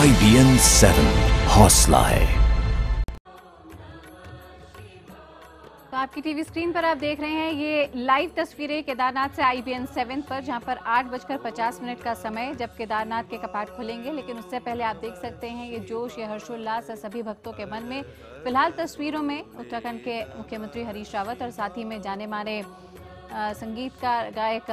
IBN 7 हौसला है। तो आपकी टीवी स्क्रीन पर आप देख रहे हैं ये लाइव तस्वीरें केदारनाथ से IBN 7 पर, जहां पर 8:50 का समय जब केदारनाथ के कपाट खुलेंगे। लेकिन उससे पहले आप देख सकते हैं ये जोश, ये हर्षोल्लास है सभी भक्तों के मन में। फिलहाल तस्वीरों में उत्तराखंड के मुख्यमंत्री हरीश रावत और साथ ही में जाने माने संगीतकार गायक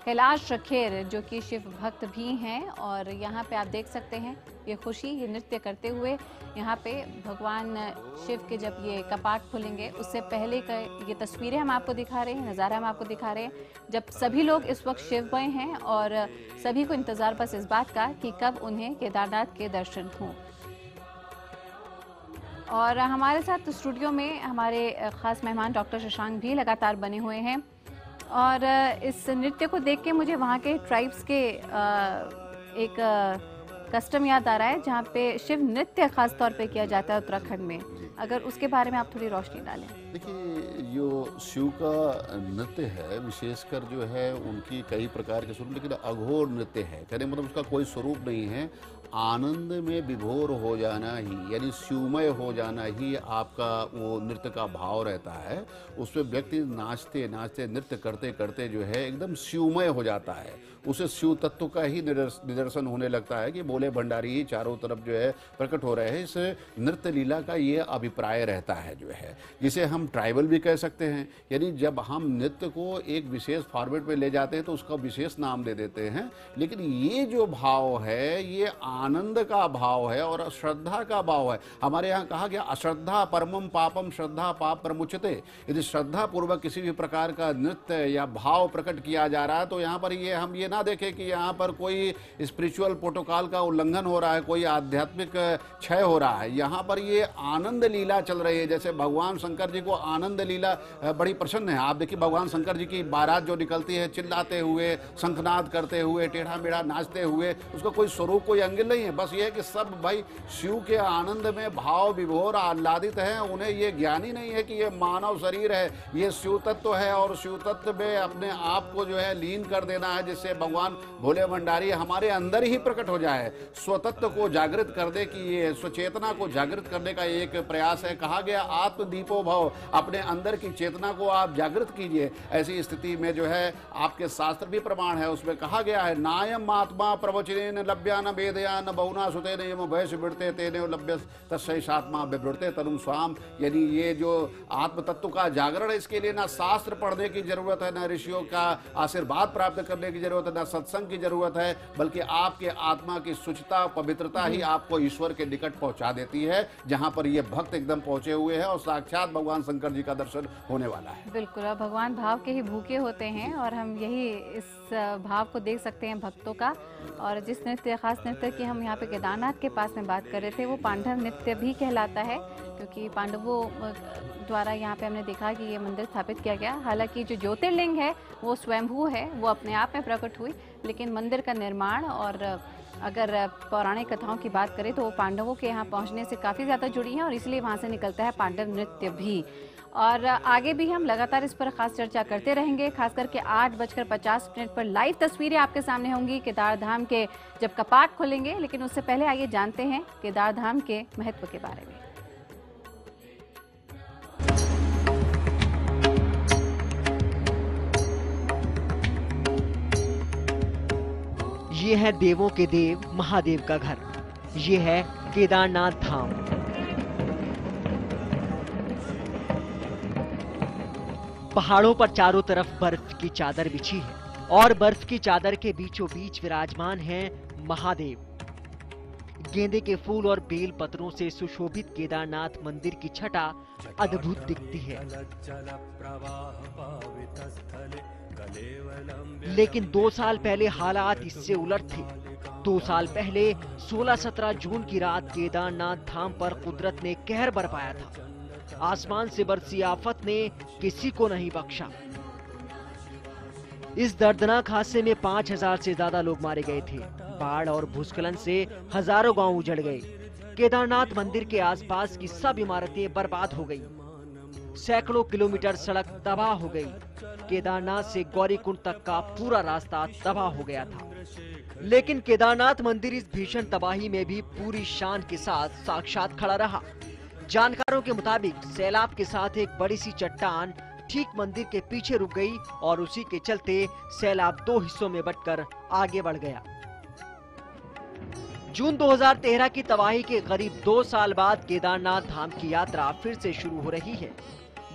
कैलाश खेर जो कि शिव भक्त भी हैं, और यहाँ पे आप देख सकते हैं ये खुशी, ये नृत्य करते हुए यहाँ पे भगवान शिव के जब ये कपाट खुलेंगे उससे पहले का ये तस्वीरें हम आपको दिखा रहे हैं, नज़ारा हम आपको दिखा रहे हैं, जब सभी लोग इस वक्त शिवमय हैं और सभी को इंतज़ार बस इस बात का कि कब उन्हें केदारनाथ के दर्शन हों। और हमारे साथ स्टूडियो में हमारे ख़ास मेहमान डॉक्टर शशांक भी लगातार बने हुए हैं, और इस नृत्य को देख के मुझे वहाँ के ट्राइब्स के एक कस्टम याद आ रहा है जहाँ पे शिव नृत्य खास तौर पे किया जाता है उत्तराखंड में। अगर उसके बारे में आप थोड़ी रोशनी डालें। देखिए, जो शिव का नृत्य है विशेषकर जो है उनकी कई प्रकार के स्वरूप, लेकिन अघोर नृत्य है, कहने मतलब उसका कोई स्वरूप नहीं है। आनंद में विभोर हो जाना ही, यानी शिवमय हो जाना ही आपका वो नृत्य का भाव रहता है। उसमें व्यक्ति नाचते नाचते नृत्य करते करते जो है एकदम शिवमय हो जाता है, उसे शिव तत्व का ही निदर्शन होने लगता है कि बोले भंडारी ही चारों तरफ जो है प्रकट हो रहे हैं। इस नृत्य लीला का ये अभिप्राय रहता है जो है, जिसे हम ट्राइबल भी कह सकते हैं। यानी जब हम नृत्य को एक विशेष फॉर्मेट में ले जाते हैं तो उसका विशेष नाम दे देते हैं, लेकिन ये जो भाव है ये आनंद का भाव है और श्रद्धा का भाव है। हमारे यहाँ कहा गया अश्रद्धा परमम पापम श्रद्धा पाप प्रमुच्यते। यदि श्रद्धा पूर्वक किसी भी प्रकार का नृत्य या भाव प्रकट किया जा रहा है तो यहाँ पर ये हम ये ना देखें कि यहाँ पर कोई स्पिरिचुअल प्रोटोकॉल का उल्लंघन हो रहा है, कोई आध्यात्मिक क्षय हो रहा है। यहाँ पर ये आनंद लीला चल रही है। जैसे भगवान शंकर जी को आनंद लीला बड़ी प्रसन्न है। आप देखिए भगवान शंकर जी की बारात जो निकलती है चिल्लाते हुए, शंखनाद करते हुए, टेढ़ा मेढ़ा नाचते हुए, उसका कोई स्वरूप कोई अंगिल नहीं है। बस ये है कि सब भाई शिव के आनंद में भाव विभोर आह्लादित हैं। उन्हें ये ज्ञान ही नहीं है कि ये मानव शरीर है, ये शिव तत्व है, और शिव तत्व में अपने आप को जो है लीन कर देना है, जिससे भगवान भोले भंडारी हमारे अंदर ही प्रकट हो जाए, स्वतत्व को जागृत कर दे, कि ये स्वचेतना को जागृत करने का एक प्रयास है। कहा गया आत्मदीपो भव, अपने अंदर की चेतना को आप जागृत कीजिए। ऐसी स्थिति में जो है आपके शास्त्र भी प्रमाण है, उसमें कहा गया है नायम आत्मा प्रवचनेन लभ्या न वेदया न बहुना सुतेन यम भयस बिड़ते तेने लभ्य तस्सात्मा विवृते तनुम स्वाम। यानी ये जो आत्म तत्व का जागरण है, इसके लिए ना शास्त्र पढ़ने की जरूरत है, ना ऋषियों का आशीर्वाद प्राप्त करने की जरूरत है, ना सत्संग की जरूरत है, बल्कि आपके आत्मा की शुचिता पवित्रता ही आपको ईश्वर के निकट पहुंचा देती है, जहां पर ये भक्त एकदम पहुंचे हुए हैं और साक्षात भगवान शंकर जी का दर्शन होने वाला है। बिल्कुल, और भगवान भाव के ही भूखे होते हैं, और हम यही इस भाव को देख सकते हैं भक्तों का। और जिस नृत्य, खास नृत्य की हम यहाँ पे केदारनाथ के पास में बात कर रहे थे, वो पांडव नृत्य भी कहलाता है, क्योंकि पांडवों द्वारा यहाँ पे हमने देखा कि ये मंदिर स्थापित किया गया। हालांकि जो ज्योतिर्लिंग है वो स्वयंभू है, वो अपने आप में प्रकट हुई, लेकिन मंदिर का निर्माण और अगर पौराणिक कथाओं की बात करें तो वो पांडवों के यहाँ पहुँचने से काफ़ी ज़्यादा जुड़ी हैं, और इसलिए वहाँ से निकलता है पांडव नृत्य भी। और आगे भी हम लगातार इस पर खास चर्चा करते रहेंगे, खास करके 8:50 पर लाइव तस्वीरें आपके सामने होंगी केदार धाम के जब कपाट खुलेंगे। लेकिन उससे पहले आइए जानते हैं केदार धाम के महत्व के बारे में। ये है देवों के देव महादेव का घर, ये है केदारनाथ धाम। पहाड़ों पर चारों तरफ बर्फ की चादर बिछी है, और बर्फ की चादर के बीचों बीच विराजमान है महादेव। गेंदे के फूल और बेल पत्रों से सुशोभित केदारनाथ मंदिर की छटा अद्भुत दिखती है। लेकिन 2 साल पहले हालात इससे उलट थे। 2 साल पहले 16-17 जून की रात केदारनाथ धाम पर कुदरत ने कहर बरपाया था। आसमान से बरसी आफत ने किसी को नहीं बख्शा। इस दर्दनाक हादसे में 5000 से ज्यादा लोग मारे गए थे। बाढ़ और भूस्खलन से हजारों गांव उजड़ गए। केदारनाथ मंदिर के आसपास की सब इमारतें बर्बाद हो गई। सैकड़ों किलोमीटर सड़क तबाह हो गई। केदारनाथ से गौरीकुंड तक का पूरा रास्ता तबाह हो गया था। लेकिन केदारनाथ मंदिर इस भीषण तबाही में भी पूरी शान के साथ साक्षात खड़ा रहा। जानकारों के मुताबिक सैलाब के साथ एक बड़ी सी चट्टान ठीक मंदिर के पीछे रुक गई और उसी के चलते सैलाब 2 हिस्सों में बंटकर आगे बढ़ गया। जून 2013 की तबाही के करीब 2 साल बाद केदारनाथ धाम की यात्रा फिर से शुरू हो रही है।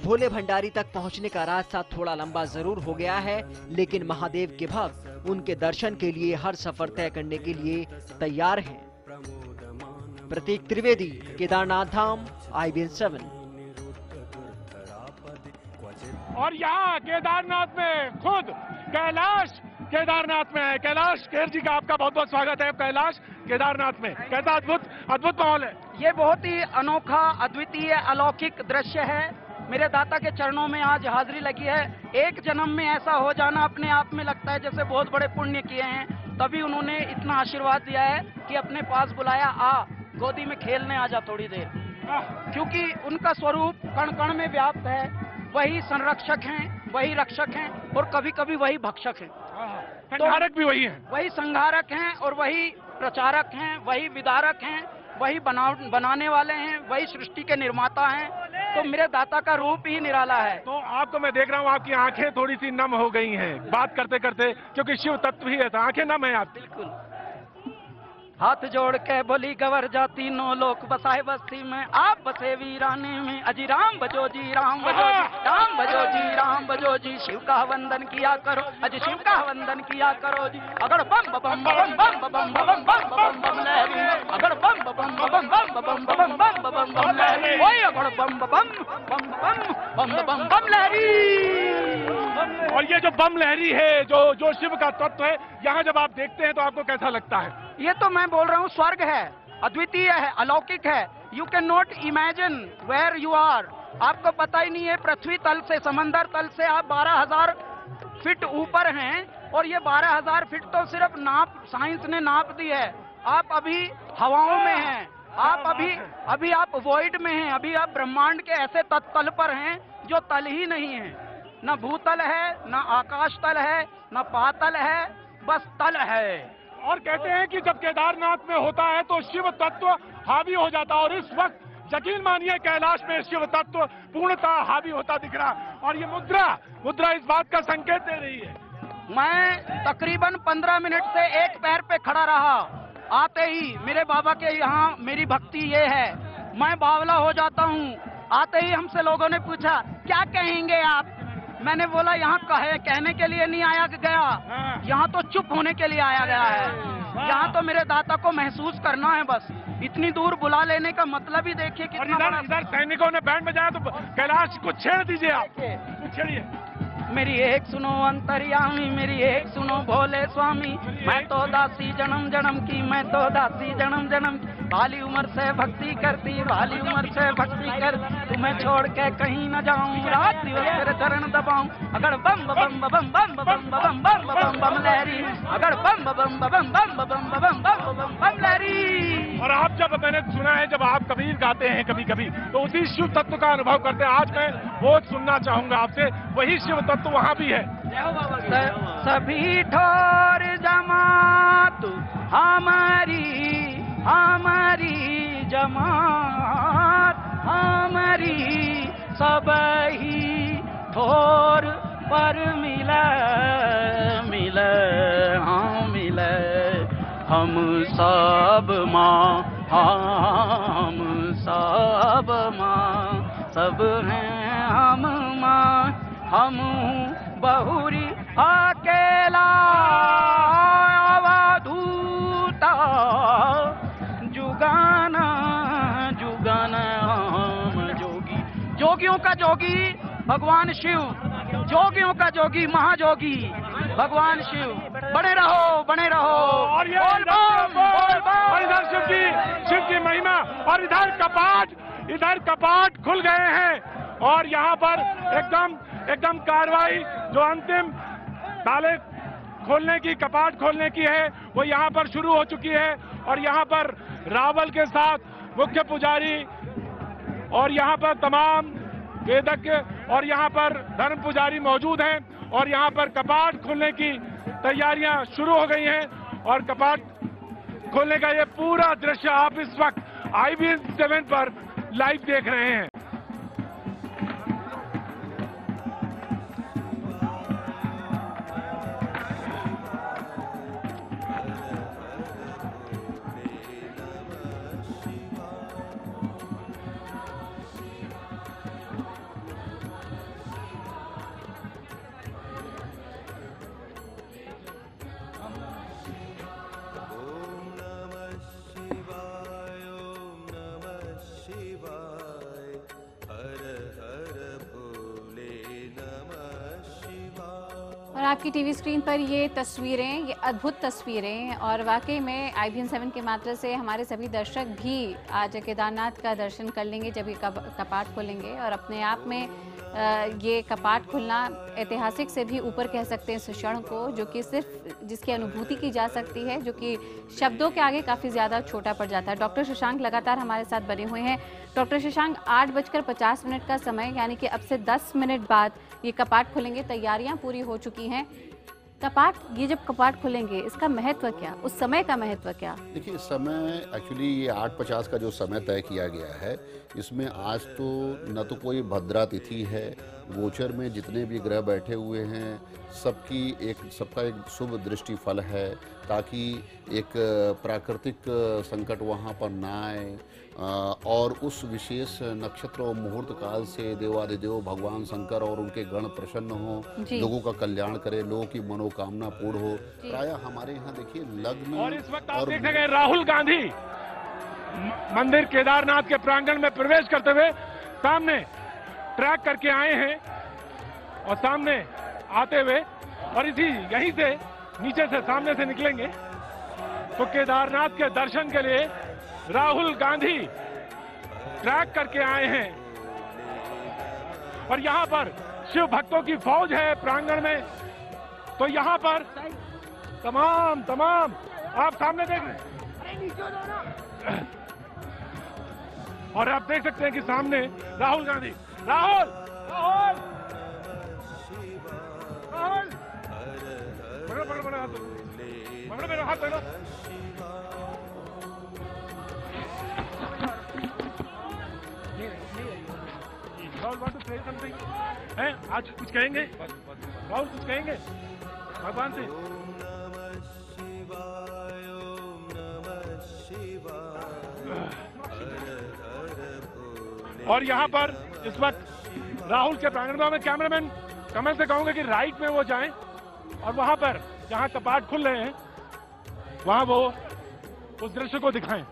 भोले भंडारी तक पहुंचने का रास्ता थोड़ा लंबा जरूर हो गया है, लेकिन महादेव के भक्त उनके दर्शन के लिए हर सफर तय करने के लिए तैयार हैं। प्रतीक त्रिवेदी, केदारनाथ धाम, IBN 7। और यहाँ केदारनाथ में खुद कैलाश केदारनाथ में है। कैलाश खेर जी का आपका बहुत बहुत स्वागत है कैलाश केदारनाथ में। कैसा अद्भुत माहौल है। ये बहुत ही अनोखा, अद्वितीय, अलौकिक दृश्य है। मेरे दाता के चरणों में आज हाजिरी लगी है। एक जन्म में ऐसा हो जाना अपने आप में लगता है जैसे बहुत बड़े पुण्य किए हैं, तभी उन्होंने इतना आशीर्वाद दिया है कि अपने पास बुलाया, आ गोदी में खेलने आ जा थोड़ी देर, क्योंकि उनका स्वरूप कण कण में व्याप्त है। वही संरक्षक हैं, वही रक्षक हैं और कभी कभी वही भक्षक हैं। संहारक भी वही हैं। वही संहारक हैं और वही प्रचारक हैं, वही विदारक हैं, वही बनाने वाले हैं, वही सृष्टि के निर्माता हैं। तो मेरे दाता का रूप ही निराला है। तो आपको मैं देख रहा हूँ, आपकी आंखें थोड़ी सी नम हो गई हैं बात करते करते, क्योंकि शिव तत्व ही ऐसा, आंखें नम है आप। बिल्कुल। हाथ जोड़ के बोली गवर जाती नो लोक बसाए बस्ती में, आप बसे वीराने में, अजी राम बजो जी, राम बजो जी, राम बजो जी, राम बजो जी, शिव का वंदन किया करो, अजी शिव का वंदन किया करो जी। अगर बम बम बम बम बम बम बम बम बम लहरी, अगर बम बम बम बम बम बम बम बम बम लहरी, ओए अगर बम बम बम बम बम बम लहरी। और ये जो बम लहरी है, जो शिव का तत्व है, यहाँ जब आप देखते हैं तो आपको कैसा लगता है? ये तो मैं बोल रहा हूँ स्वर्ग है, अद्वितीय है, अलौकिक है। You can not imagine where you are. आपको पता ही नहीं है, पृथ्वी तल से, समंदर तल से आप 12,000 फीट ऊपर हैं और ये 12,000 फीट तो सिर्फ साइंस ने नाप दी है। आप अभी हवाओं में हैं, आप अभी आप वॉइड में हैं, अभी आप ब्रह्मांड के ऐसे तल पर हैं जो तल ही नहीं है। न भूतल है, न आकाश तल है, न पातल है, बस तल है। और कहते हैं कि जब केदारनाथ में होता है तो शिव तत्व हावी हो जाता है, और इस वक्त यकीन मानिए कैलाश में शिव तत्व पूर्णतः हावी होता दिख रहा। और ये मुद्रा इस बात का संकेत दे रही है। मैं तकरीबन 15 मिनट से एक पैर पे खड़ा रहा। आते ही मेरे बाबा के यहाँ मेरी भक्ति ये है, मैं बावला हो जाता हूँ। आते ही हमसे लोगों ने पूछा क्या कहेंगे आप। मैंने बोला यहाँ कहने के लिए नहीं आया गया, यहाँ तो चुप होने के लिए आया गया है। यहाँ तो मेरे दाता को महसूस करना है बस। इतनी दूर बुला लेने का मतलब ही देखिए कितना बड़ा। इधर सैनिकों ने बैंड बजाया तो कैलाश को छेड़ दीजिए आप, छेड़िए। मेरी एक सुनो अंतर्यामी, मेरी एक सुनो भोले स्वामी, मैं तो दासी जन्म जन्म की, मैं तो दासी जन्म जन्म की। बाली उम्र से भक्ति करती, बाली उम्र से भक्ति कर, तुम्हें छोड़ के कहीं न जाऊं, रात दिवस तेरे चरण दबाऊं। अगर बम बम बम बम बम बम बम बम बम बम लहरी, अगर बम बम बम बम बम बम बम बम बम लहरी। और आप जब मैंने सुना है, जब आप कबीर गाते हैं कभी कभी, तो उसी शिव तत्व का अनुभव करते हैं। आज मैं वो सुनना चाहूंगा आपसे, वही शिव तत्व वहाँ भी है। सभी ठोर जमात हमारी जमात हमारी, सब ही ठोर पर मिले हाँ मिले, हम सब माँ, हम सब माँ, सब हैं हम माँ, हम बहुरी अकेला अवधूता, जुगाना जुगाना हम जोगी। जोगियों का जोगी भगवान शिव, जोगियों का जोगी महाजोगी भगवान शिव। बने रहो। और ये इधर शिव की महिमा, और इधर कपाट खुल गए हैं, और यहाँ पर एकदम कार्रवाई जो अंतिम ताले खोलने की, कपाट खोलने की है, वो यहाँ पर शुरू हो चुकी है। और यहाँ पर रावल के साथ मुख्य पुजारी और यहाँ पर तमाम वेदज्ञ और यहाँ पर धर्म पुजारी मौजूद हैं, और यहाँ पर कपाट खोलने की तैयारियां शुरू हो गई हैं। और कपाट खोलने का ये पूरा दृश्य आप इस वक्त IBN 7 पर लाइव देख रहे हैं। और आपकी टीवी स्क्रीन पर ये तस्वीरें, ये अद्भुत तस्वीरें, और वाकई में IBN 7 के माध्यम से हमारे सभी दर्शक भी आज केदारनाथ का दर्शन कर लेंगे जब ये कपाट खोलेंगे। और अपने आप में ये कपाट खुलना ऐतिहासिक से भी ऊपर कह सकते हैं इस क्षण को, जो कि सिर्फ जिसकी अनुभूति की जा सकती है, जो कि शब्दों के आगे काफ़ी ज़्यादा छोटा पड़ जाता है। डॉक्टर शशांक लगातार हमारे साथ बने हुए हैं। डॉक्टर शशांक, 8:50 का समय, यानी कि अब से 10 मिनट बाद ये कपाट खुलेंगे, तैयारियां पूरी हो चुकी हैं। कपाट, ये जब कपाट खुलेंगे इसका महत्व क्या, उस समय का महत्व क्या? देखिए, समय एक्चुअली ये 8:50 का जो समय तय किया गया है, इसमें आज तो न तो कोई भद्रा तिथि है, गोचर में जितने भी ग्रह बैठे हुए हैं सबका एक शुभ दृष्टि फल है, ताकि एक प्राकृतिक संकट वहाँ पर ना आए, और उस विशेष नक्षत्र और मुहूर्त काल से देवादिदेव भगवान शंकर और उनके गण प्रसन्न हो, लोगों का कल्याण करे, लोगों की मनोकामना पूर्ण हो। प्रायः हमारे यहाँ देखिए लग्न, और इस वक्त आप देख रहे हैं राहुल गांधी मंदिर केदारनाथ के प्रांगण में प्रवेश करते हुए सामने ट्रैक करके आए हैं, और सामने आते हुए और यहीं से नीचे से सामने से निकलेंगे तो केदारनाथ के दर्शन के लिए राहुल गांधी ट्रैक करके आए हैं। और यहां पर शिव भक्तों की फौज है प्रांगण में, तो यहां पर तमाम आप सामने देख रहे हैं, और आप देख सकते हैं कि सामने राहुल गांधी, राहुल पकड़ो मेरा हाथ पकड़ो। Rahul want to say something, हैं आज कुछ कहेंगे? राहुल कुछ कहेंगे भगवान से? और यहाँ पर इस वक्त राहुल के प्रांगण में मैं कैमरामैन कमल से कहूंगा कि राइट में वो जाएं, और वहां पर जहां कपाट खुल रहे हैं वहां वो उस दृश्य को दिखाएं।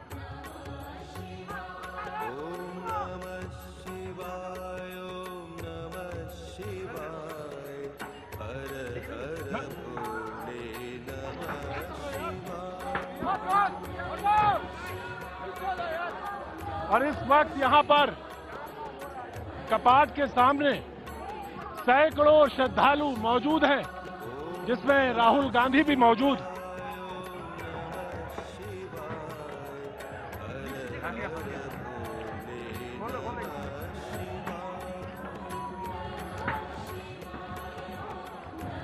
और इस वक्त यहां पर कपाट के सामने सैकड़ों श्रद्धालु मौजूद हैं, जिसमें राहुल गांधी भी मौजूद।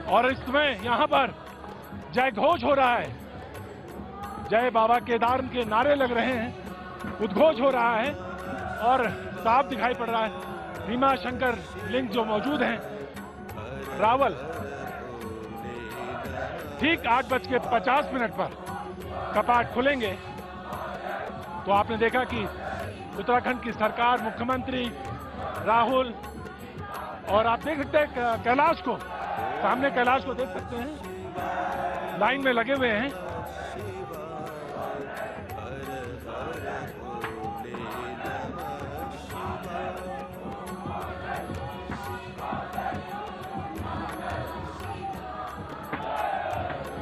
और इस समय यहां पर जय घोष हो रहा है, जय बाबा केदार के नारे लग रहे हैं, उद्घोष हो रहा है, और साफ दिखाई पड़ रहा है भीमा शंकर लिंग जो मौजूद हैं रावल। ठीक 8:50 पर कपाट खुलेंगे तो आपने देखा कि उत्तराखंड की सरकार, मुख्यमंत्री राहुल, और आप देख सकते हैं कैलाश को, सामने कैलाश को देख सकते हैं, लाइन में लगे हुए हैं।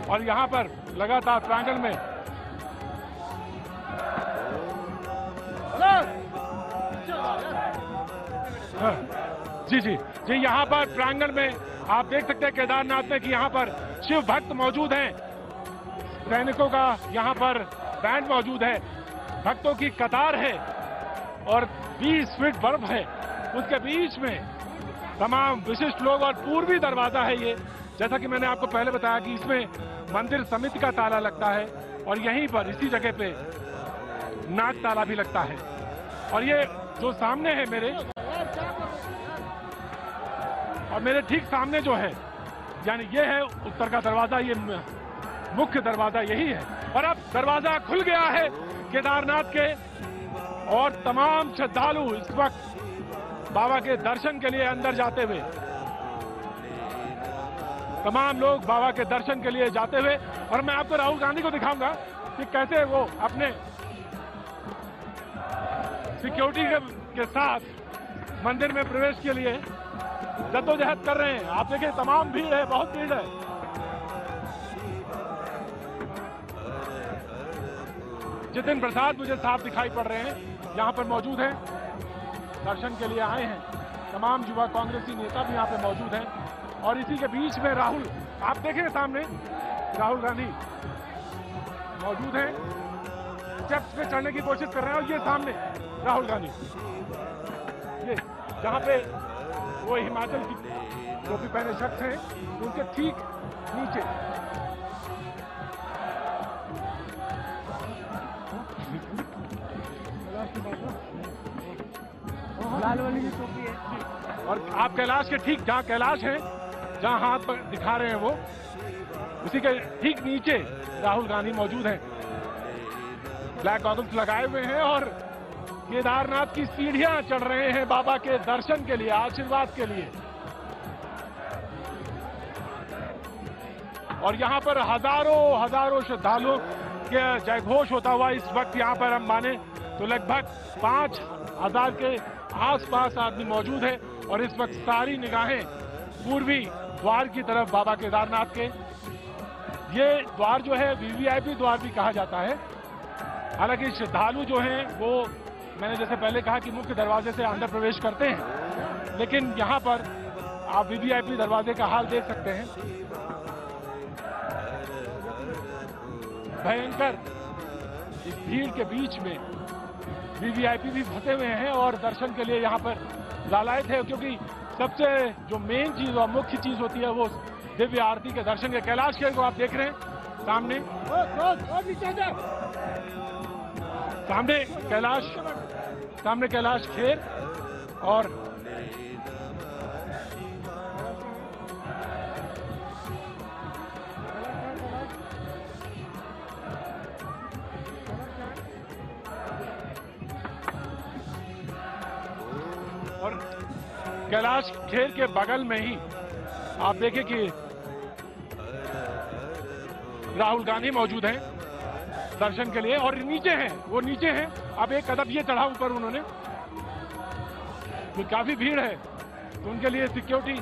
और यहां पर लगातार प्रांगण में जी यहां पर प्रांगण में आप देख सकते हैं केदारनाथ में कि यहां पर शिव भक्त मौजूद हैं, सैनिकों का यहां पर बैंड मौजूद है, भक्तों की कतार है, और 20 फीट बर्फ है, उसके बीच में तमाम विशिष्ट लोग, और पूर्वी दरवाजा है ये, जैसा कि मैंने आपको पहले बताया कि इसमें मंदिर समिति का ताला लगता है और यहीं पर इसी जगह पे नाग ताला भी लगता है। और ये जो सामने है मेरे ठीक सामने जो है, यानी ये है उत्तर का दरवाजा, ये मुख्य दरवाजा यही है। और अब दरवाजा खुल गया है केदारनाथ के और तमाम श्रद्धालु इस वक्त बाबा के दर्शन के लिए अंदर जाते हुए, तमाम लोग बाबा के दर्शन के लिए जाते हुए। और मैं आपको राहुल गांधी को दिखाऊंगा कि कैसे वो अपने सिक्योरिटी के साथ मंदिर में प्रवेश के लिए जद्दोजहद कर रहे हैं। आप देखिए तमाम भीड़ है, बहुत भीड़ है। जितिन प्रसाद मुझे साफ दिखाई पड़ रहे हैं, यहाँ पर मौजूद हैं, दर्शन के लिए आए हैं। तमाम युवा कांग्रेसी नेता भी यहाँ पे मौजूद हैं। और इसी के बीच में राहुल, आप देखें सामने राहुल गांधी मौजूद हैं, स्टेप्स पे चढ़ने की कोशिश कर रहे हैं। और ये सामने राहुल गांधी, ये जहाँ पे वो हिमाचल की टोपी पहने शख्स हैं, उनके ठीक नीचे लाल वाली की टोपी है। और आप कैलाश के ठीक जहाँ कैलाश है, जहाँ हाथ पर दिखा रहे हैं वो, उसी के ठीक नीचे राहुल गांधी मौजूद हैं। ब्लैक गॉगल्स लगाए हुए हैं और केदारनाथ की सीढ़ियां चढ़ रहे हैं बाबा के दर्शन के लिए, आशीर्वाद के लिए। और यहाँ पर हजारों श्रद्धालुओं के जयघोष होता हुआ इस वक्त यहाँ पर हम माने तो लगभग 5000 के आसपास आदमी मौजूद है। और इस वक्त सारी निगाहें पूर्वी द्वार की तरफ बाबा केदारनाथ के, ये द्वार जो है वीवीआईपी द्वार भी कहा जाता है। हालांकि श्रद्धालु जो हैं वो, मैंने जैसे पहले कहा कि मुख्य दरवाजे से अंदर प्रवेश करते हैं, लेकिन यहाँ पर आप वीवीआईपी दरवाजे का हाल देख सकते हैं। भयंकर इस भीड़ के बीच में वीवीआईपी भी फंसे हुए हैं और दर्शन के लिए यहाँ पर लालायित है, क्योंकि सबसे जो मेन चीज और मुख्य चीज होती है वो दिव्य आरती के दर्शन के। कैलाश खेर को आप देख रहे हैं सामने, सामने कैलाश खेर और कैलाश खेर के बगल में ही आप देखें कि राहुल गांधी मौजूद हैं दर्शन के लिए। और नीचे हैं, वो नीचे हैं, अब एक कदम ये चढ़ा ऊपर उन्होंने, तो काफी भीड़ है तो उनके लिए सिक्योरिटी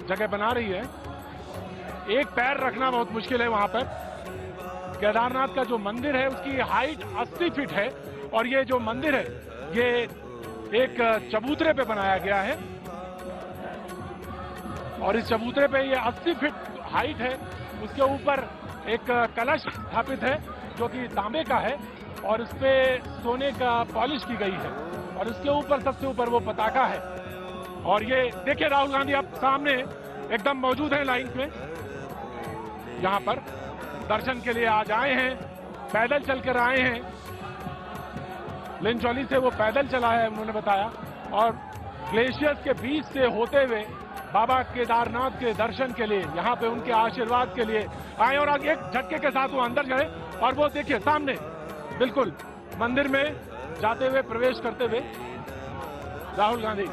जगह बना रही है। एक पैर रखना बहुत मुश्किल है वहां पर। केदारनाथ का जो मंदिर है उसकी हाइट 80 फीट है और ये जो मंदिर है ये एक चबूतरे पे बनाया गया है और इस चबूतरे पे ये 80 फीट हाइट है। उसके ऊपर एक कलश स्थापित है जो कि तांबे का है और इस पे सोने का पॉलिश की गई है और इसके ऊपर सबसे ऊपर वो पताका है। और ये देखिए राहुल गांधी आप सामने एकदम मौजूद हैं लाइन पे, यहाँ पर दर्शन के लिए आज आए हैं, पैदल चलकर आए हैं। लिंचौली से वो पैदल चला है उन्होंने बताया और ग्लेशियर्स के बीच से होते हुए बाबा केदारनाथ के दर्शन के लिए, यहाँ पे उनके आशीर्वाद के लिए आए और आगे एक झटके के साथ वो अंदर गए और वो देखिए सामने बिल्कुल मंदिर में जाते हुए, प्रवेश करते हुए राहुल गांधी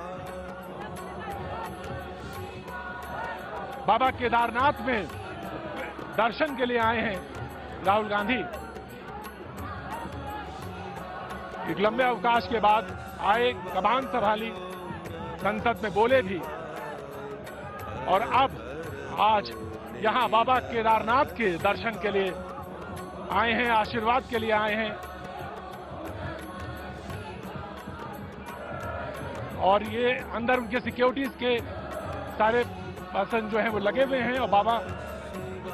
बाबा केदारनाथ में दर्शन के लिए आए हैं। राहुल गांधी एक लंबे अवकाश के बाद आए, कमान संभाली, संसद में बोले भी और अब आज यहां बाबा केदारनाथ के दर्शन के लिए आए हैं, आशीर्वाद के लिए आए हैं। और ये अंदर उनके सिक्योरिटीज के सारे पर्सन जो हैं वो लगे हुए हैं और बाबा,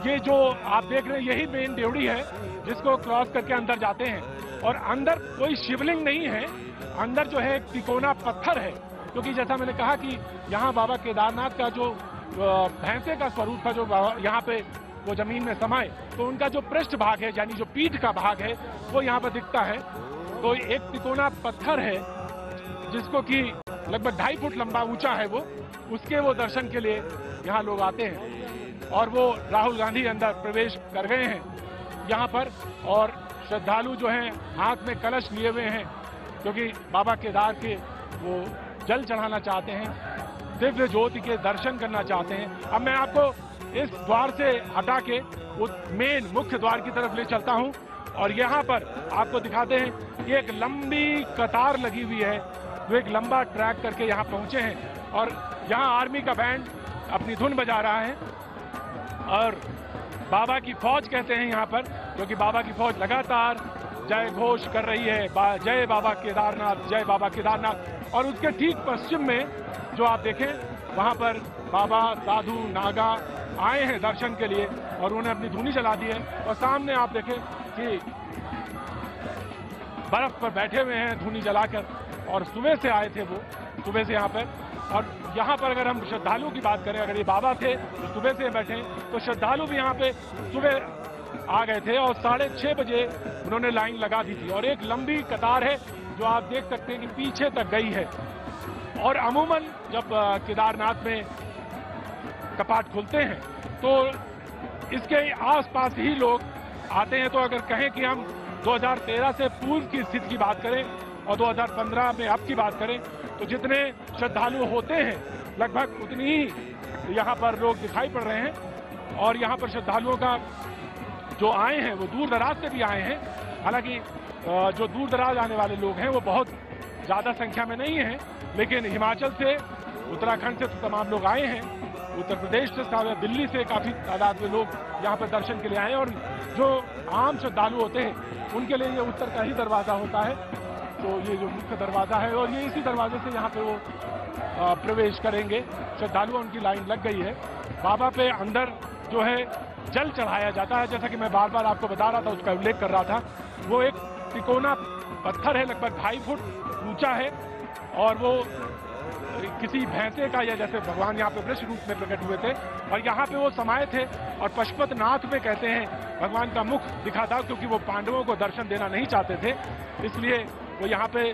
ये जो आप देख रहे हैं यही मेन ड्योढ़ी है जिसको क्रॉस करके अंदर जाते हैं। और अंदर कोई शिवलिंग नहीं है, अंदर जो है एक तिकोना पत्थर है, क्योंकि जैसा मैंने कहा कि यहाँ बाबा केदारनाथ का जो भैंसे का स्वरूप था जो यहाँ पे वो जमीन में समाए तो उनका जो पृष्ठ भाग है यानी जो पीठ का भाग है वो यहाँ पर दिखता है। तो एक तिकोना पत्थर है जिसको कि लगभग 2.5 फुट लंबा ऊंचा है वो, उसके वो दर्शन के लिए यहाँ लोग आते हैं। और वो राहुल गांधी अंदर प्रवेश कर गए हैं यहाँ पर, और श्रद्धालु जो हैं हाथ में कलश लिए हुए हैं क्योंकि बाबा केदार के वो जल चढ़ाना चाहते हैं, दिव्य ज्योति के दर्शन करना चाहते हैं। अब मैं आपको इस द्वार से हटा के उस मेन मुख्य द्वार की तरफ ले चलता हूं और यहाँ पर आपको दिखाते हैं कि एक लंबी कतार लगी हुई है जो एक लंबा ट्रैक करके यहाँ पहुंचे हैं और यहाँ आर्मी का बैंड अपनी धुन बजा रहा है और बाबा की फौज कहते हैं यहाँ पर, क्योंकि बाबा की फौज लगातार जय घोष कर रही है, जय बाबा केदारनाथ, जय बाबा केदारनाथ। और उसके ठीक पश्चिम में जो आप देखें वहाँ पर बाबा साधु नागा आए हैं दर्शन के लिए और उन्हें अपनी धुनी चला दी है। और सामने आप देखें कि बर्फ पर बैठे हुए हैं धुनी जलाकर, और सुबह से आए थे वो, सुबह से यहाँ पर। और यहाँ पर अगर हम श्रद्धालुओं की बात करें, अगर ये बाबा थे तो सुबह से बैठे हैं, तो श्रद्धालु भी यहाँ पे सुबह आ गए थे और 6:30 बजे उन्होंने लाइन लगा दी थी। और एक लंबी कतार है जो आप देख सकते हैं कि पीछे तक गई है। और अमूमन जब केदारनाथ में कपाट खुलते हैं तो इसके आसपास ही लोग आते हैं। तो अगर कहें कि हम 2013 से पूर्व की स्थिति की बात करें और 2015 में अब की बात करें तो जितने श्रद्धालु होते हैं लगभग उतनी ही यहाँ पर लोग दिखाई पड़ रहे हैं। और यहाँ पर श्रद्धालुओं का जो आए हैं वो दूर दराज से भी आए हैं। हालांकि जो दूर दराज आने वाले लोग हैं वो बहुत ज़्यादा संख्या में नहीं हैं, लेकिन हिमाचल से, उत्तराखंड से तो तमाम लोग आए हैं, उत्तर प्रदेश से, दिल्ली से काफ़ी तादाद में लोग यहाँ पर दर्शन के लिए आए हैं। और जो आम श्रद्धालु होते हैं उनके लिए ये उत्तर का ही दरवाज़ा होता है। तो ये जो मुख्य दरवाज़ा है और ये इसी दरवाजे से यहाँ पे वो प्रवेश करेंगे। श्रद्धालु उनकी लाइन लग गई है। बाबा पे अंदर जो है जल चढ़ाया जाता है, जैसा कि मैं बार बार आपको बता रहा था, उसका उल्लेख कर रहा था। वो एक तिकोना पत्थर है, लगभग 2.5 फुट ऊंचा है और वो किसी भैंसे का, या जैसे भगवान यहाँ पे वृक्ष रूप में प्रकट हुए थे और यहाँ पे वो समाये थे। और पशुपतनाथ में कहते हैं भगवान का मुख दिखा था, क्योंकि वो पांडवों को दर्शन देना नहीं चाहते थे, इसलिए वो यहाँ पे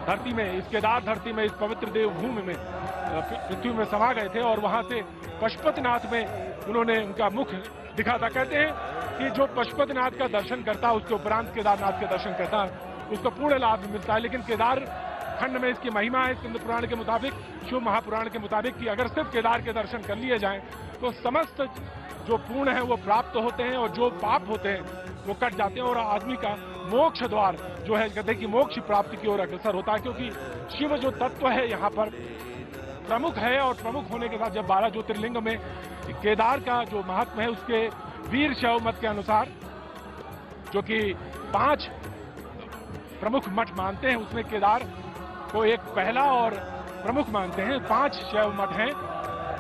धरती में, इस केदार धरती में, इस पवित्र देवभूमि में, पृथ्वी में समा गए थे। और वहाँ से पशुपतनाथ में उन्होंने उनका मुख दिखा था। कहते हैं कि जो पशुपतनाथ का दर्शन करता है उसके उपरांत केदारनाथ के दर्शन करता है, उसको पूर्ण लाभ मिलता है। लेकिन केदार खंड में इसकी महिमा है स्कंद पुराण के मुताबिक, शिव महापुराण के मुताबिक, कि अगर सिर्फ केदार के दर्शन कर लिए जाएं तो समस्त जो पूर्ण है वो प्राप्त होते हैं और जो पाप होते हैं वो कट जाते हैं और आदमी का मोक्ष द्वार जो है, कहते हैं कि मोक्ष प्राप्ति की ओर अग्रसर होता है। क्योंकि शिव जो तत्व है यहाँ पर प्रमुख है, और प्रमुख होने के साथ जब 12 ज्योतिर्लिंग में केदार का जो महत्व है उसके वीर शैव मत के अनुसार, जो कि 5 प्रमुख मठ मानते हैं, उसमें केदार को एक पहला और प्रमुख मानते हैं। 5 शैव मठ हैं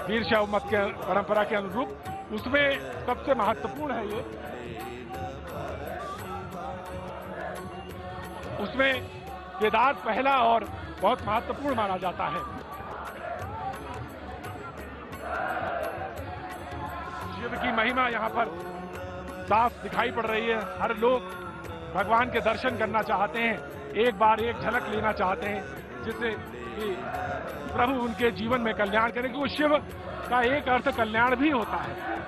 वीर शैव मत के परंपरा के अनुरूप, उसमें सबसे महत्वपूर्ण है ये, उसमें केदार पहला और बहुत महत्वपूर्ण माना जाता है। शिव की महिमा यहाँ पर साफ दिखाई पड़ रही है। हर लोग भगवान के दर्शन करना चाहते हैं, एक बार एक झलक लेना चाहते हैं, जिससे कि प्रभु उनके जीवन में कल्याण करें, क्योंकि शिव का एक अर्थ कल्याण भी होता है।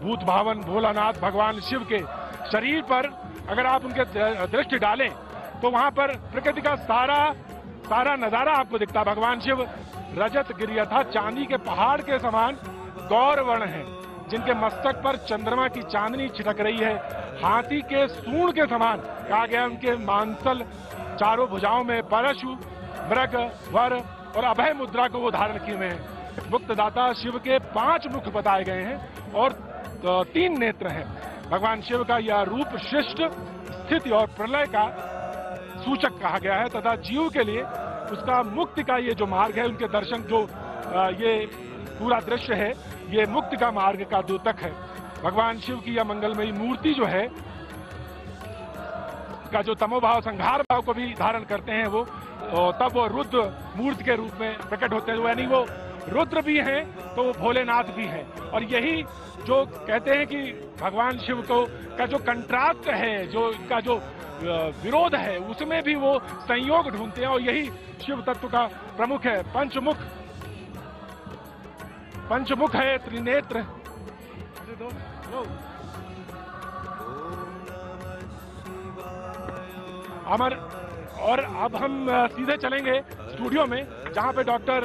भूत भावन भोलानाथ भगवान शिव के शरीर पर अगर आप उनके दृष्टि डालें तो वहां पर प्रकृति का सारा नजारा आपको दिखता है। भगवान शिव रजत गिरियथा चांदी के पहाड़ के समान गौरवर्ण हैं, जिनके मस्तक पर चंद्रमा की चांदनी छिटक रही है। हाथी के सूंड के समान कहा गया उनके मांसल, चारों भुजाओं में परशु, मृग, वर और अभय मुद्रा को वो धारण किए हुए हैं। मुक्तदाता शिव के 5 मुख बताए गए हैं और 3 नेत्र हैं। भगवान शिव का यह रूप शिष्ट, स्थिति और प्रलय का सूचक कहा गया है तथा जीव के लिए उसका मुक्ति का ये जो मार्ग है, उनके दर्शन जो ये पूरा दृश्य है ये मुक्ति का मार्ग का द्योतक है। भगवान शिव की यह मंगलमयी मूर्ति जो है का जो तमोभाव संघार भाव को भी धारण करते हैं वो, तब वो रुद्र मूर्ति के रूप में प्रकट होते हैं, यानी वो रुद्र भी हैं तो वो भोलेनाथ भी हैं। और यही जो कहते हैं कि भगवान शिव को का जो कंट्रास्ट है, जो इनका जो विरोध है, उसमें भी वो संयोग ढूंढते हैं और यही शिव तत्व का प्रमुख है। पंचमुख है, त्रिनेत्र। अमर। और अब हम सीधे चलेंगे स्टूडियो में जहां पे डॉक्टर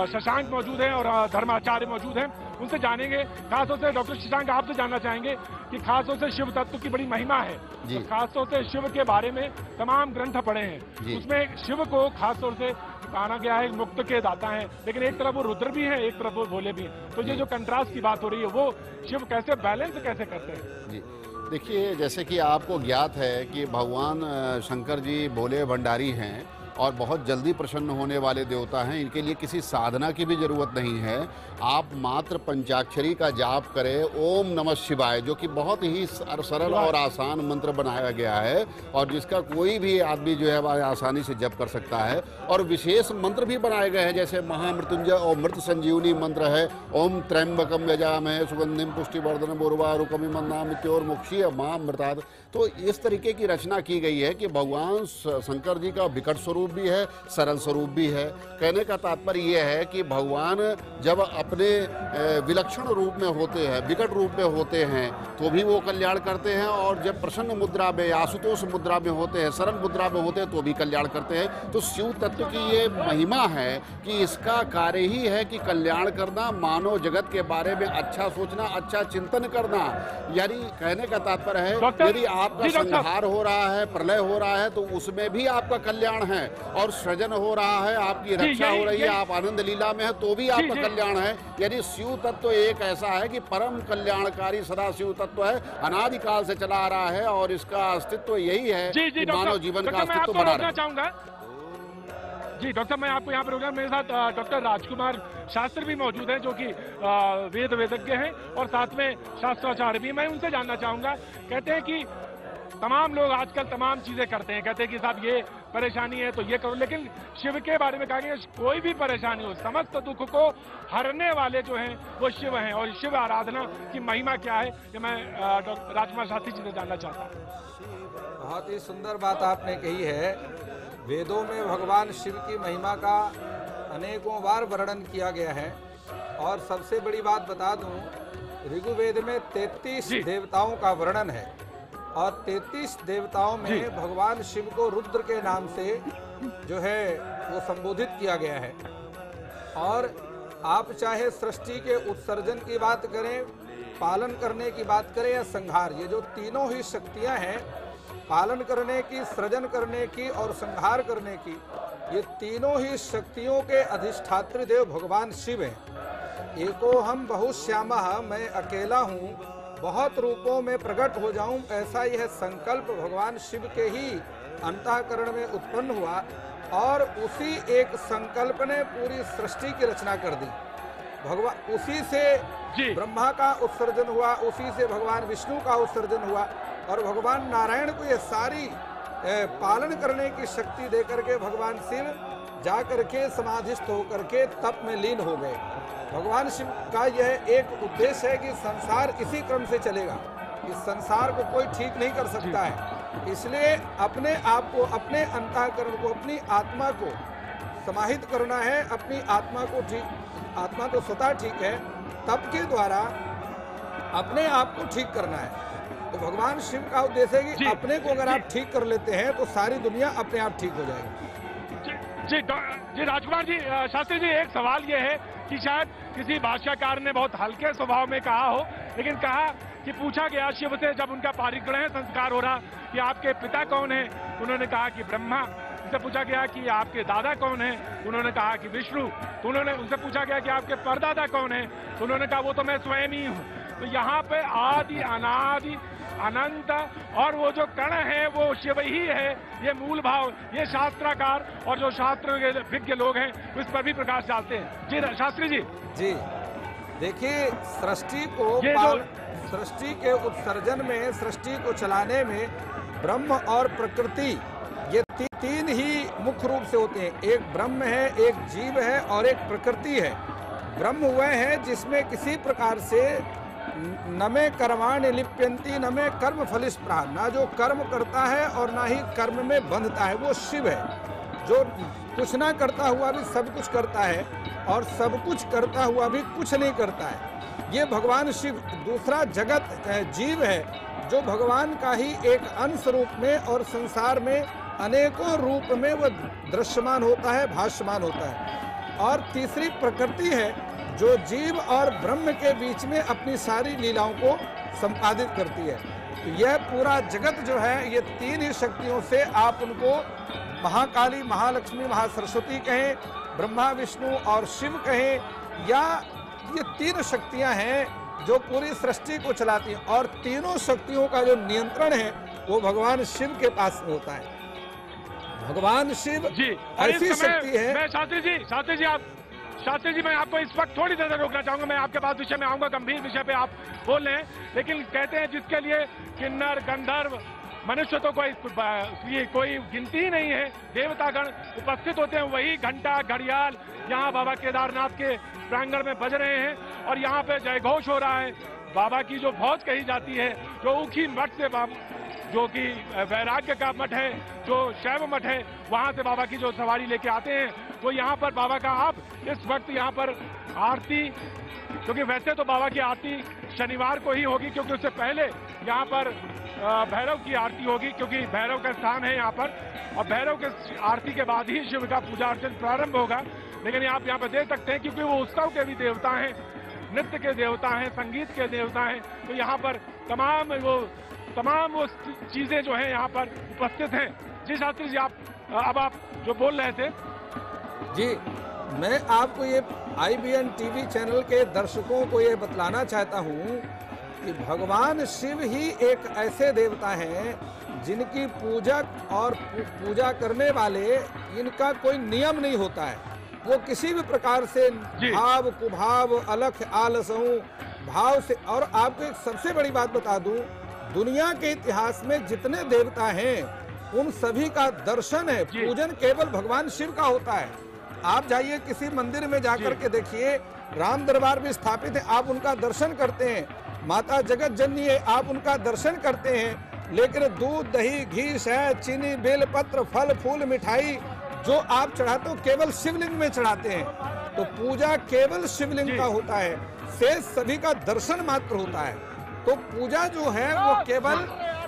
शशांक मौजूद हैं और धर्माचार्य मौजूद हैं, उनसे जानेंगे। खासतौर से डॉक्टर शशांक आपसे जानना चाहेंगे कि खासतौर से शिव तत्व की बड़ी महिमा है, तो खासतौर से शिव के बारे में तमाम ग्रंथ पढ़े हैं, उसमें शिव को खासतौर से माना गया है मुक्त के दाता हैं, लेकिन एक तरफ वो रुद्र भी है, एक तरफ वो भोले भी हैं। तो ये जो कंट्रास्ट की बात हो रही है वो शिव कैसे बैलेंस कैसे करते हैं? जी देखिए, जैसे कि आपको ज्ञात है कि भगवान शंकर जी भोले भंडारी हैं और बहुत जल्दी प्रसन्न होने वाले देवता हैं। इनके लिए किसी साधना की भी ज़रूरत नहीं है। आप मात्र पंचाक्षरी का जाप करें, ओम नमः शिवाय, जो कि बहुत ही सरल और आसान मंत्र बनाया गया है और जिसका कोई भी आदमी जो है आसानी से जप कर सकता है। और विशेष मंत्र भी बनाए गए हैं, जैसे महामृत्युंजय और मृत संजीवनी मंत्र है, ओम त्र्यंबकम यजामहे सुगंधिम पुष्टिवर्धनम उर्वारुकमिव मन्नामृत्योर्मुक्षीय मामृतात्। तो इस तरीके की रचना की गई है कि भगवान शंकर जी का विकट स्वरूप भी है, सरल स्वरूप भी है। कहने का तात्पर्य यह है कि भगवान जब अपने विलक्षण रूप में होते हैं, विकट रूप में होते हैं, तो भी वो कल्याण करते हैं, और जब प्रसन्न मुद्रा में, आशुतोष मुद्रा में होते हैं, सरल मुद्रा में होते हैं, तो भी कल्याण करते हैं। तो शिव तत्व की ये महिमा है कि इसका कार्य ही है कि कल्याण करना, मानव जगत के बारे में अच्छा सोचना, अच्छा चिंतन करना। यानी कहने का तात्पर्य है यदि आपका संहार हो रहा है, प्रलय हो रहा है, तो उसमें भी आपका कल्याण है, और सृजन हो रहा है, आपकी रक्षा हो रही है, आप आनंद लीला में है, तो भी आपका कल्याण है। यानी शिव तत्व एक ऐसा है कि परम कल्याणकारी सदा शिव तत्व है, अनादिकाल से चला आ रहा है, और इसका अस्तित्व यही है कि मानव जीवन का अस्तित्व बना रहे। चाहूंगा जी डॉक्टर, मैं आपको यहाँ पर रोकना, मेरे साथ डॉक्टर राजकुमार शास्त्री भी मौजूद हैं, जो कि वेदज्ञ हैं और साथ में शास्त्राचार्य भी। मैं उनसे जानना चाहूंगा, कहते हैं कि तमाम लोग आजकल तमाम चीजें करते हैं, कहते हैं कि साहब ये परेशानी है तो ये करो, लेकिन शिव के बारे में कहा गया कोई भी परेशानी हो, समस्त दुख को हरने वाले जो हैं वो शिव हैं, और शिव आराधना की महिमा क्या है, ये मैं डॉक्टर राजकुमार शास्त्री जी से जानना चाहता हूँ। बहुत ही सुंदर बात आपने कही है। वेदों में भगवान शिव की महिमा का अनेकों बार वर्णन किया गया है, और सबसे बड़ी बात बता दूं, ऋग्वेद में 33 देवताओं का वर्णन है, और 33 देवताओं में भगवान शिव को रुद्र के नाम से जो है वो संबोधित किया गया है। और आप चाहे सृष्टि के उत्सर्जन की बात करें, पालन करने की बात करें या संहार, ये जो तीनों ही शक्तियां हैं, पालन करने की, सृजन करने की और संहार करने की, ये तीनों ही शक्तियों के अधिष्ठात्री देव भगवान शिव हैं। एको हम बहुश्यामः, मैं अकेला हूँ, बहुत रूपों में प्रकट हो जाऊं, ऐसा यह संकल्प भगवान शिव के ही अंतःकरण में उत्पन्न हुआ, और उसी एक संकल्प ने पूरी सृष्टि की रचना कर दी। भगवान उसी से ब्रह्मा का उत्सर्जन हुआ, उसी से भगवान विष्णु का उत्सर्जन हुआ, और भगवान नारायण को ये सारी पालन करने की शक्ति दे करके भगवान शिव जा करके समाधिस्थ होकर के तप में लीन हो गए। भगवान शिव का यह एक उद्देश्य है कि संसार इसी क्रम से चलेगा, इस संसार को कोई ठीक नहीं कर सकता है, इसलिए अपने आप को, अपने अंतःकरण को, अपनी आत्मा को समाहित करना है, अपनी आत्मा को ठीक, आत्मा तो स्वतः ठीक है, तप के द्वारा अपने आप को ठीक करना है। तो भगवान शिव का उद्देश्य है कि अपने को अगर आप ठीक कर लेते हैं तो सारी दुनिया अपने आप ठीक हो जाएगी। जी राजकुमार जी, शास्त्री जी, एक सवाल ये है कि शायद किसी भाष्यकार ने बहुत हल्के स्वभाव में कहा हो, लेकिन कहा कि पूछा गया शिव से, जब उनका पारिग्रहण संस्कार हो रहा कि आपके पिता कौन है, उन्होंने कहा कि ब्रह्मा। उनसे पूछा गया कि आपके दादा कौन है, उन्होंने कहा कि विष्णु। तो उनसे पूछा गया कि आपके परदादा कौन है, तो उन्होंने कहा वो तो मैं स्वयं ही हूँ। तो यहाँ पे आदि अनादि अनंत और वो जो कण है वो शिव ही है, ये मूल भाव, ये शास्त्राकार और जो शास्त्र विज्ञ लोग हैं इस पर भी प्रकाश डालते हैं। जी शास्त्री जी। जी देखिए, सृष्टि को सृष्टि के उत्सर्जन में, सृष्टि को चलाने में ब्रह्म और प्रकृति ये तीन ही मुख्य रूप से होते हैं। एक ब्रह्म है, एक जीव है और एक प्रकृति है। ब्रह्म वह है जिसमें किसी प्रकार से न में कर्माणि लिप्यन्ति न में कर्म फलिष्प्राह, ना जो कर्म करता है और ना ही कर्म में बंधता है, वो शिव है। जो कुछ ना करता हुआ भी सब कुछ करता है और सब कुछ करता हुआ भी कुछ नहीं करता है, ये भगवान शिव। दूसरा जगत जीव है जो भगवान का ही एक अंश रूप में और संसार में अनेकों रूप में वह दृश्यमान होता है, भाष्यमान होता है। और तीसरी प्रकृति है जो जीव और ब्रह्म के बीच में अपनी सारी लीलाओं को संपादित करती है। तो यह पूरा जगत जो है, ये तीन ही शक्तियों से आप उनको महाकाली, महालक्ष्मी, महासरस्वती कहें, ब्रह्मा, विष्णु और शिव कहें, या ये तीन शक्तियां हैं जो पूरी सृष्टि को चलाती हैं। और तीनों शक्तियों का जो नियंत्रण है वो भगवान शिव के पास में होता है। भगवान शिव जी ऐसी शक्ति है। मैं शास्त्री जी मैं आपको इस वक्त थोड़ी देर रोकना चाहूंगा। मैं आपके पास विषय में आऊंगा, गंभीर विषय पे आप बोल रहे हैं, लेकिन कहते हैं जिसके लिए किन्नर, गंधर्व, मनुष्य तो कोई गिनती ही नहीं है, देवतागण उपस्थित होते हैं, वही घंटा घड़ियाल यहाँ बाबा केदारनाथ के प्रांगण में बज रहे हैं और यहाँ पे जयघोष हो रहा है। बाबा की जो फौज कही जाती है, जो ऊखी मठ से जो कि वैराग्य का मठ है, जो शैव मठ है, वहां से बाबा की जो सवारी लेके आते हैं, तो यहाँ पर बाबा का आप इस वक्त यहाँ पर आरती, क्योंकि वैसे तो बाबा की आरती शनिवार को ही होगी, क्योंकि उससे पहले यहाँ पर भैरव की आरती होगी, क्योंकि भैरव का स्थान है यहाँ पर, और भैरव के आरती के बाद ही शिव का पूजा अर्चन प्रारंभ होगा। लेकिन आप यहाँ पर देख सकते हैं, क्योंकि वो उत्सव के भी देवता हैं, नृत्य के देवता हैं, संगीत के देवता हैं, तो यहाँ पर तमाम वो चीजें जो हैं यहाँ पर उपस्थित हैं। जी शास्त्री जी, अब आप जो बोल रहे थे। जी, मैं आपको ये IBN टीवी चैनल के दर्शकों को ये बतलाना चाहता हूँ कि भगवान शिव ही एक ऐसे देवता हैं जिनकी पूजक और पूजा करने वाले, इनका कोई नियम नहीं होता है। वो किसी भी प्रकार से भाव कुभाव अलख आलसहूं भाव से। और आपको एक सबसे बड़ी बात बता दूं, दुनिया के इतिहास में जितने देवता हैं उन सभी का दर्शन है, पूजन केवल भगवान शिव का होता है। आप जाइए किसी मंदिर में जाकर के देखिए, राम दरबार भी स्थापित है, आप उनका दर्शन करते हैं। माता जगत जननी है, आप उनका दर्शन करते हैं। लेकिन दूध, दही, घी, शहद, चीनी, बेलपत्र, फल फूल, मिठाई जो आप चढ़ाते हो केवल शिवलिंग में चढ़ाते हैं। तो पूजा केवल शिवलिंग का होता है, शेष सभी का दर्शन मात्र होता है। तो पूजा जो है वो केवल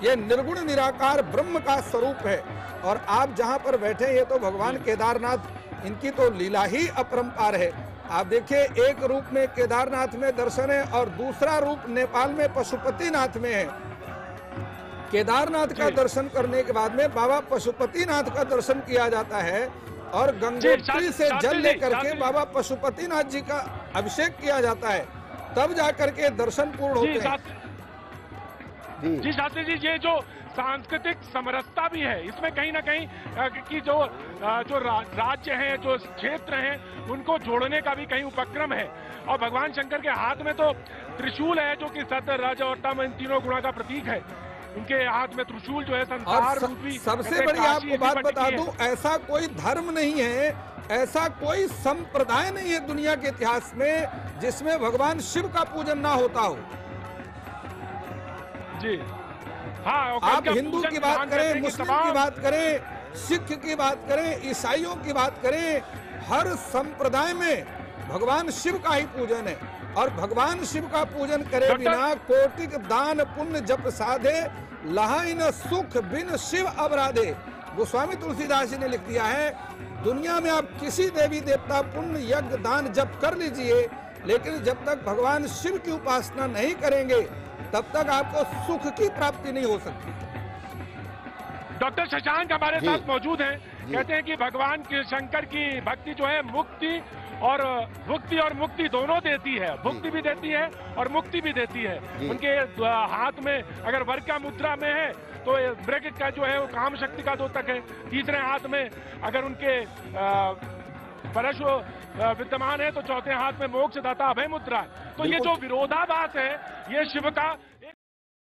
ये निर्गुण निराकार ब्रह्म का स्वरूप है। और आप जहाँ पर बैठे, ये तो भगवान केदारनाथ, इनकी तो लीला ही अपरंपार है। आप देखिए, एक रूप में केदारनाथ में दर्शन है और दूसरा रूप नेपाल में पशुपतिनाथ में है। केदारनाथ का दर्शन करने के बाद में बाबा पशुपतिनाथ का दर्शन किया जाता है और गंगोत्री से जल लेकर के बाबा पशुपतिनाथ जी का अभिषेक किया जाता है, तब जाकर के दर्शन पूर्ण होते हैं। जी शास्त्री जी, ये जो सांस्कृतिक समरसता भी है इसमें कहीं ना कहीं कि जो राज्य हैं, जो क्षेत्र हैं, उनको जोड़ने का भी कहीं उपक्रम है। और भगवान शंकर के हाथ में तो त्रिशूल है, जो कि सत्य, रज और तम, इन तीनों गुणों का प्रतीक है। उनके हाथ में त्रिशूल जो है संसार रूपी। सबसे बड़ी आपको बात बता दूं, ऐसा कोई धर्म नहीं है, ऐसा कोई संप्रदाय नहीं है दुनिया के इतिहास में जिसमें भगवान शिव का पूजन ना होता हो। जी हाँ, आप हिंदू की बात करें, मुस्लिम की बात करें, सिख की बात करें, ईसाइयों की बात करें, हर संप्रदाय में भगवान शिव का ही पूजन है। और भगवान शिव का पूजन करे बिना कोटिक दान पुण्य जप साधे, लहाई न सुख बिन शिव अपराधे। गोस्वामी तुलसीदास जी ने लिख दिया है, दुनिया में आप किसी देवी देवता पुण्य यज्ञ दान जप कर लीजिए, लेकिन जब तक भगवान शिव की उपासना नहीं करेंगे तब तक आपको सुख की प्राप्ति नहीं हो सकती। डॉक्टर शशांक हमारे साथ मौजूद हैं। कहते हैं कि भगवान के शंकर की भक्ति जो है मुक्ति और भुक्ति और मुक्ति दोनों देती है, भुक्ति भी देती है और मुक्ति भी देती है। उनके हाथ में अगर वर्का मुद्रा में है तो मृग का जो है वो काम शक्ति का द्योतक है, तीसरे हाथ में अगर उनके परशु विद्यमान है तो चौथे हाथ में मोक्षदाता अभय मुद्रा है। तो ये जो विरोधाभास है ये शिव का